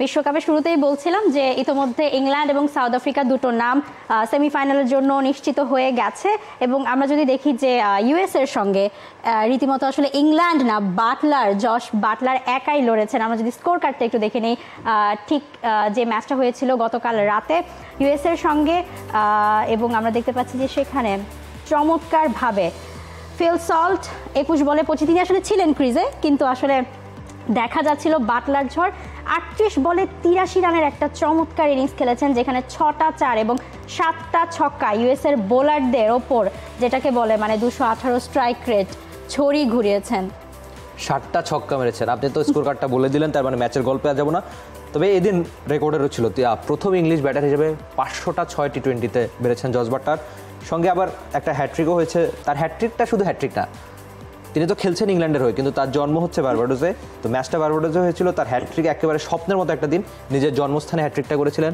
বিশ্বকাপের শুরুতেই বলছিলাম যে ইতোমধ্যে ইংল্যান্ড এবং সাউথ আফ্রিকা দুটো নাম সেমিফাইনালের জন্য নিশ্চিত হয়ে গেছে এবং আমরা যদি দেখি যে ইউএস এর সঙ্গে রীতিমতো আসলে ইংল্যান্ড না জশ বাটলার একাই লড়েছেন। আমরা যদি স্কোর কার্ডটা একটু দেখে নিই, ঠিক যে ম্যাচটা হয়েছিল গতকাল রাতে ইউএস এর সঙ্গে, এবং আমরা দেখতে পাচ্ছি যে সেখানে চমৎকারভাবে ফিল সল্ট 21 বলে 25, তিনি আসলে ছিলেন ক্রিজে, কিন্তু আসলে দেখা যাচ্ছিল বাটলার ঝড়। 38 বলে 83 রানের একটা চমৎকার ইনিংস খেলেছেন, যেখানে 6টা 4 এবং 7টা ছক্কা ইউএস এর বোলারদের ওপর, যেটাকে বলে মানে 218 স্ট্রাইক রেট, ছড়ি ঘুরিয়েছেন। 7টা ছক্কা মেরেছেন। আপনি তো স্কোর কার্ডটা বলে দিলেন, তার মানে ম্যাচের গল্পে যাব না। তবে এদিন রেকর্ডেরও ছিল প্রথম ইংলিশ ব্যাটার হিসেবে 500টা 6 টি20তে মেরেছেন জস বাটলার। সঙ্গে আবার একটা হ্যাট্রিকও হয়েছে। তার হ্যাট্রিকটা শুধু হ্যাট্রিক না, তিনি তো খেলছেন ইংল্যান্ডের হয়ে, কিন্তু তার জন্ম হচ্ছে বারবাডোসে। তো ম্যাচটা বারবাডোসে হয়েছিল। তার হ্যাট্রিক একেবারে স্বপ্নের মতো একটা দিন। নিজের জন্মস্থানে হ্যাট্রিকটা করেছিলেন।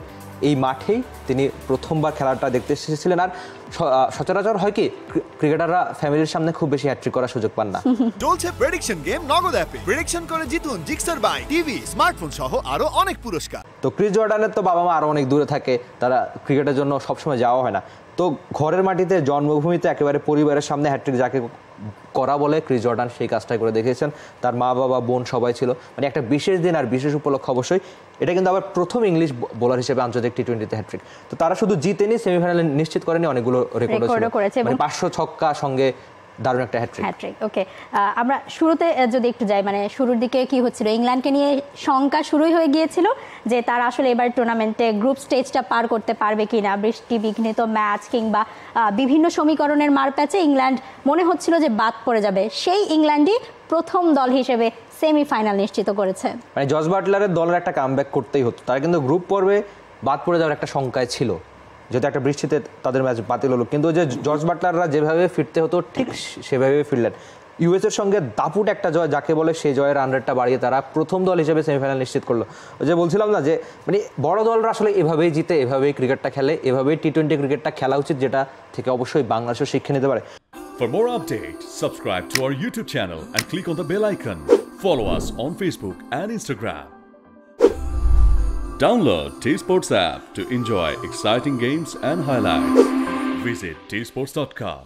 এই মাঠেই তিনি প্রথমবার খেলাটা দেখতে এসেছিলেন। আর সচরাচর হয় কি, ক্রিকেটাররা ফ্যামিলির সামনে খুব বেশি হ্যাট্রিক করার সুযোগ পান না। চলছে প্রেডিকশন গেম নগদ অ্যাপে। প্রেডিকশন করে জিতুন জিক্সার বাই টিভি, স্মার্টফোন সহ আরো অনেক পুরস্কার। তো ক্রিস জর্ডানের তো বাবা মা আরো অনেক দূরে থাকে, তারা ক্রিকেটের জন্য সবসময় যাওয়া হয় না। তো ঘরের মাটিতে জন্মভূমিতে একেবারে পরিবারের সামনে হ্যাট্রিক যাকে করা বলে, ক্রিস জর্ডান সেই কাজটাই করে দেখিয়েছেন। তার মা বাবা বোন সবাই ছিল, মানে একটা বিশেষ দিন আর বিশেষ উপলক্ষ অবশ্যই। এটা কিন্তু আবার প্রথম ইংলিশ বোলার হিসেবে আন্তর্জাতিক টি20তে হ্যাট্রিক। তো তারা শুধু জিতেনি, সেমিফাইনালে নিশ্চিত করেনি, অনেকগুলো রেকর্ডও করেছে। 500 ছক্কা সঙ্গে দারুণ একটা হ্যাট্রিক। ওকে, আমরা শুরুতে যদি একটু যাই, মানে শুরুর দিকে কি হচ্ছিল, ইংল্যান্ডকে নিয়ে শঙ্কা শুরুই হয়ে গিয়েছিল যে তারা আসলে এবার টুর্নামেন্টে গ্রুপ স্টেজটা পার করতে পারবে কিনা। বৃষ্টি বিঘ্নিত ম্যাচ কিংবা বিভিন্ন সমীকরণের মারপ্যাচে ইংল্যান্ড মনে হচ্ছিল যে বাদ পড়ে যাবে। সেই ইংল্যান্ডই প্রথম দল হিসেবে সেমিফাইনাল নিশ্চিত করেছে। মানে জস বাটলারের দলের একটা কামব্যাক করতেই হতো। তারা কিন্তু গ্রুপ পর্বে বাদ পড়ে যাওয়ার একটা শঙ্কায় ছিল, যদি একটা বৃষ্টিতে তাদের ম্যাচ বাতিল হলো। কিন্তু যে জস বাটলাররা যেভাবে ফিরতে হতো ঠিক সেভাবে ফিরলেন। ইউএস এর সঙ্গে দাপুট একটা জয়, যাকে বলে সেই জয়ের রান রেটটা বাড়িয়ে তারা প্রথম দল হিসেবে সেমিফাইনাল নিশ্চিত করলো। যে বলছিলাম না যে মানে বড় দলরা আসলে এভাবেই জিতে, এভাবেই ক্রিকেটটা খেলে, এভাবেই টি20 ক্রিকেটটা খেলা উচিত, যেটা থেকে অবশ্যই বাংলাদেশও শিক্ষা নিতে পারে। For more updates, subscribe to our YouTube channel and click on the bell icon. Follow us on Facebook and Instagram. Download T-Sports app to enjoy exciting games and highlights. Visit tsports.com.